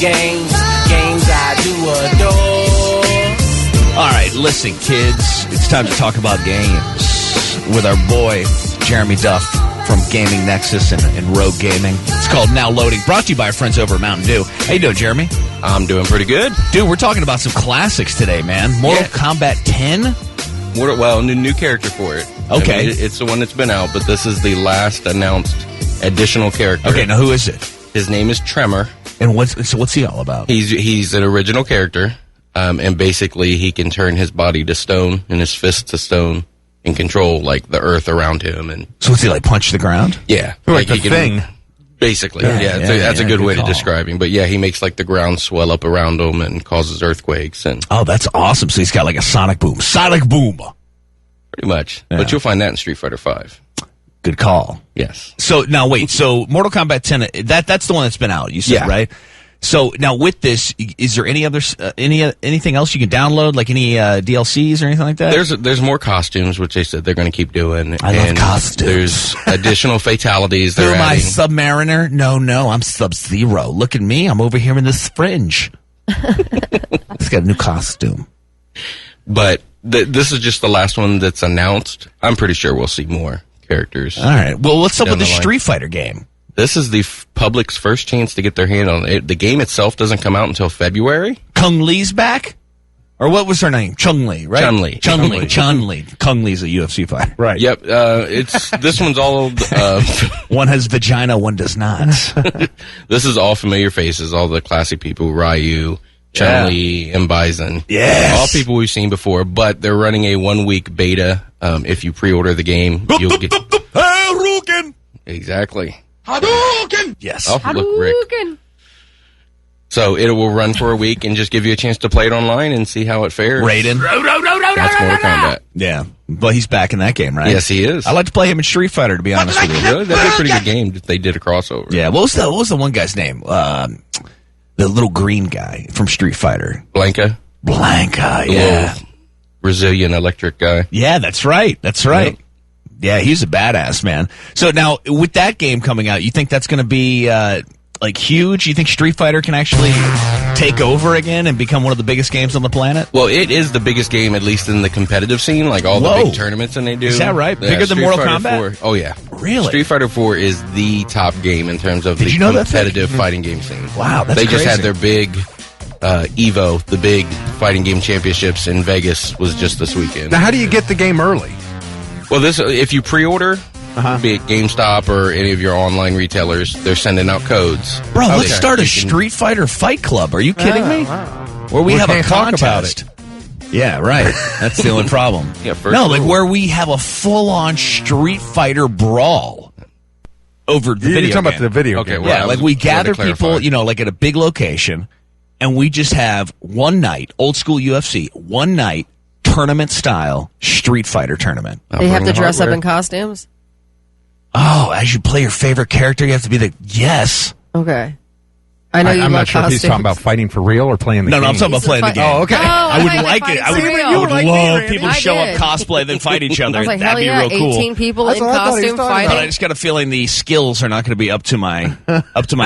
games I do adore. All right, listen, kids. It's time to talk about games with our boy, Jeremy Duff from Gaming Nexus and Rogue Gaming. It's called Now Loading, brought to you by our friends over at Mountain Dew. How you doing, Jeremy? I'm doing pretty good. Dude, we're talking about some classics today, man. Mortal Kombat 10? Well, new character for it. Okay. I mean, it's the one that's been out, but this is the last announced additional character. Okay, now who is it? His name is Tremor. And what's he all about? He's an original character, and basically he can turn his body to stone and his fist to stone and control, like, the earth around him. And So what's he, like, punch the ground? yeah. Like the he can, Thing. Basically, that's a yeah, good way good to call. describe him. But yeah, he makes, like, the ground swell up around him and causes earthquakes and Oh, that's awesome. So he's got, like, a sonic boom. Sonic boom! pretty much. Yeah. But you'll find that in Street Fighter V. Good call. Yes. So, now, wait. So, Mortal Kombat 10, that's the one that's been out, you said, Yeah. right? So, now with this, is there any other, anything else you can download? Like any DLCs or anything like that? There's more costumes, which they said they're going to keep doing. I love and costumes. There's additional fatalities Who they're am I, adding. Submariner? No, I'm Sub-Zero. Look at me. I'm over here in this fringe. He's got a new costume. But this is just the last one that's announced. I'm pretty sure we'll see more characters. All right. Well, what's up Down with the the line. Street Fighter game? This is the public's first chance to get their hand on it. The game itself doesn't come out until February. Kung Lee's back? Or what was her name? Chung-Li, right? Chun-Li. Chun-Li. Kung Lee's a UFC fighter. Right. Yep. This one's all. One has vagina, one does not. This is all familiar faces. All the classic people: Ryu, Chun-Li, and Bison. Yes. All people we've seen before. But they're running a 1-week beta. If you pre-order the game, you'll get Hadouken! exactly. Yes. Oh, look, Rick. So it will run for a week and just give you a chance to play it online and see how it fares. Raiden. That's Mortal Kombat. Yeah. But he's back in that game, right? Yes, he is. I like to play him in Street Fighter, to be honest with you. Really? That'd be a pretty good game if they did a crossover. Yeah. What was the one guy's name? The little green guy from Street Fighter. Blanca, Blanca, yeah. little Brazilian electric guy. Yeah, that's right. That's right. Yep. Yeah, he's a badass, man. So now, with that game coming out, you think that's going to be, like, huge? You think Street Fighter can actually take over again and become one of the biggest games on the planet? Well, it is the biggest game, at least in the competitive scene, like all Whoa. the big tournaments and they do. Is that right? Yeah, Bigger than Street Mortal Fighter Kombat? 4. Oh, yeah. Really? Street Fighter 4 is the top game in terms of Did the you know that, Vic? competitive fighting game scene. Wow, that's They just crazy. had their big EVO, the big fighting game championships in Vegas was just this weekend. Now, how do you get the game early? Well, this if you pre-order, be it GameStop or any of your online retailers, they're sending out codes. Bro, let's Okay. start a You can- Street Fighter fight club. Are you kidding me? Where we have a can't talk contest. about Yeah, right. That's the only problem. Yeah, first no, like rule. where we have a full-on Street Fighter brawl over the video You're talking about game. the video Okay, game. well, Yeah, I like was we wanted gather to clarify. people, you know, like at a big location, and we just have one night, old school UFC, one night, tournament style Street Fighter tournament. They have bring to the dress up hardware. in costumes? Oh, as you play your favorite character, you have to be the yes. Okay. I know you I'm love not sure if costumes. he's talking about fighting for real or playing the No, game. no, I'm talking about playing the game. Oh, okay. I would like it. I would, I I would like me, love Randy. people to I show up did. cosplay, then fight each other. I was like, That'd hell be yeah, real cool. 18 people That's in what I thought he was costume talking fighting. But I just got a feeling the skills are not going to be up to my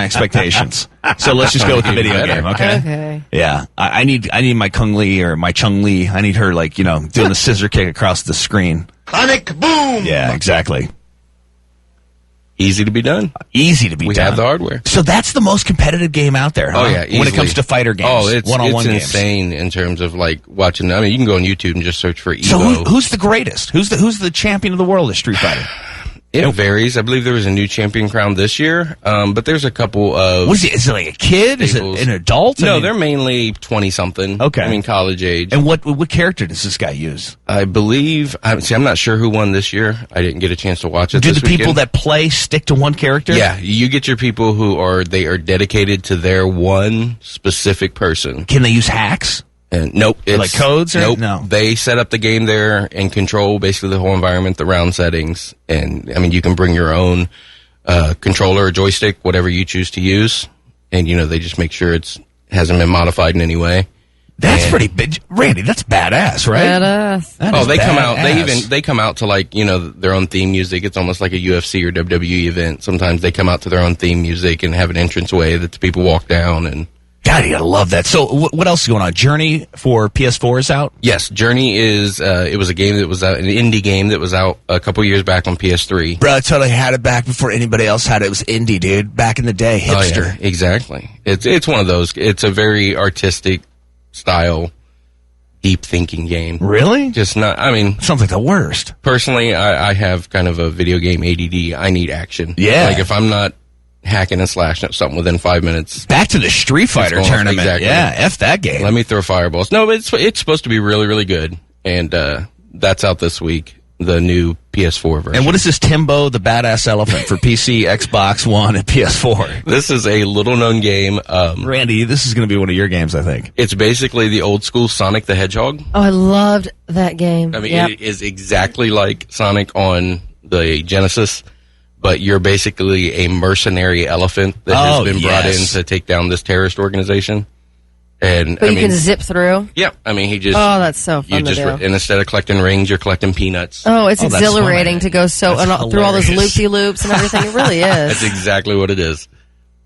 expectations. So let's just go with the video Better. game, okay? Okay. Yeah, I need my Kung Li or my Chung Li. I need her like doing the scissor kick across the screen. Sonic boom! Yeah, exactly. Easy to be done. Easy to be We done. have the hardware. So that's the most competitive game out there. Huh? Oh, yeah, when it easily. comes to fighter games. Oh, it's one-on-one games. insane in terms of like watching. I mean, you can go on YouTube and just search for Evo. So who's the greatest? Who's the champion of the world at Street Fighter? It varies. I believe there was a new champion crowned this year, but there's a couple of. What is it? Is it like a kid? Is it Staples. an adult? I No, mean- they're mainly 20-something. Okay. I mean, college age. And what character does this guy use? I believe. I'm not sure who won this year. I didn't get a chance to watch it. Do this the people weekend. that play stick to one character? Yeah, you get your people who are dedicated to their one specific person. Can they use hacks? And nope, Or like codes or- nope. no? They set up the game there and control basically the whole environment, the round settings, and I mean you can bring your own controller or joystick, whatever you choose to use, and they just make sure it hasn't been modified in any way. That's And- pretty big. Randy, that's badass, right? Badass. That Oh, is they come out. badass. They come out to like their own theme music. It's almost like a UFC or WWE event. Sometimes they come out to their own theme music and have an entranceway that the people walk down, and God, you gotta love that. So, what else is going on? Journey for PS4 is out? Yes, Journey is, it was a game that was out, an indie game that was out a couple years back on PS3. Bro, I totally had it back before anybody else had it. It was indie, dude. Back in the day, hipster. Oh, yeah, exactly. It's one of those. It's a very artistic style, deep thinking game. Really? Just not, I mean, Sounds like the worst. personally, I have kind of a video game ADD. I need action. Yeah. Like if I'm not hacking and slashing at something within 5 minutes, Back to the Street Fighter going on. tournament. Exactly. Yeah, F that game. let me throw fireballs. No, but it's supposed to be really, really good. And that's out this week, the new PS4 version. And what is this Tembo, the badass elephant for PC, Xbox One, and PS4? This is a little known game. Randy, this is going to be one of your games, I think. It's basically the old school Sonic the Hedgehog. Oh, I loved that game. I mean, Yep. it is exactly like Sonic on the Genesis, but you're basically a mercenary elephant that has been brought in to take down this terrorist organization. And But I you mean, can zip through. yeah, I mean, he just Oh, that's so fun to do. and instead of collecting rings, you're collecting peanuts. Oh, it's Oh, that's exhilarating fun. to go so That's through all those hilarious. loopy-loops and everything. It really That's is. exactly what it is.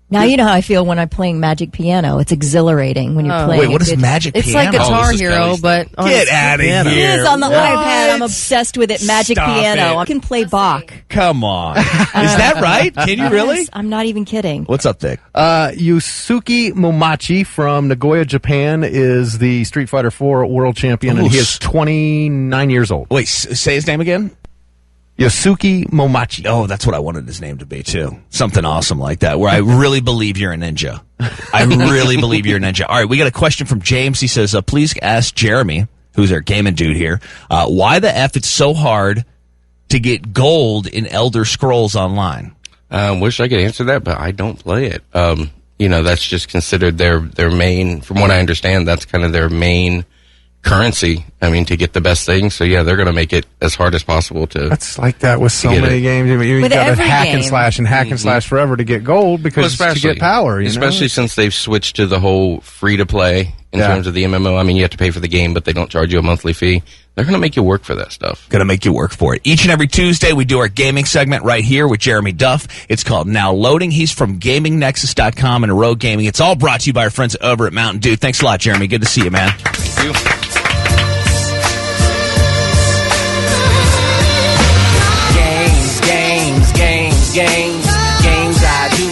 Now you know how I feel when I'm playing Magic Piano. It's exhilarating when you're Oh. playing. Wait, what is it? Magic It's Piano? like Guitar this is Hero, Kelly's but on Get a out of piano. here. It is on the What? iPad. I'm obsessed with it. Magic Stop Piano. it. I can play Bach. Come on. Is that right? Can you really? Yes, I'm not even kidding. What's up, Dick? Yusuke Momachi from Nagoya, Japan is the Street Fighter 4 world champion, and he is 29 years old. Wait, say his name again? Yusuke Momachi. Oh, that's what I wanted his name to be, too. Something awesome like that, where I really believe you're a ninja. I really believe you're a ninja. All right, we got a question from James. He says, please ask Jeremy, who's our gaming dude here, why the F it's so hard to get gold in Elder Scrolls Online? Wish I could answer that, but I don't play it. That's just considered their main, from what I understand, that's kind of their main currency. I mean, to get the best thing. So yeah, they're going to make it as hard as possible to. That's like that with so get many it. games. You With got to every hack and game. slash and hack and slash forever to get gold because to get power. You especially know? since they've switched to the whole free to play in Yeah. terms of the MMO. I mean, you have to pay for the game, but they don't charge you a monthly fee. They're going to make you work for that stuff. Gonna make you work for it. Each and every Tuesday, we do our gaming segment right here with Jeremy Duff. It's called Now Loading. He's from GamingNexus.com and Rogue Gaming. It's all brought to you by our friends over at Mountain Dew. Thanks a lot, Jeremy. Good to see you, man. Thank you. Games, games, games, games, games I do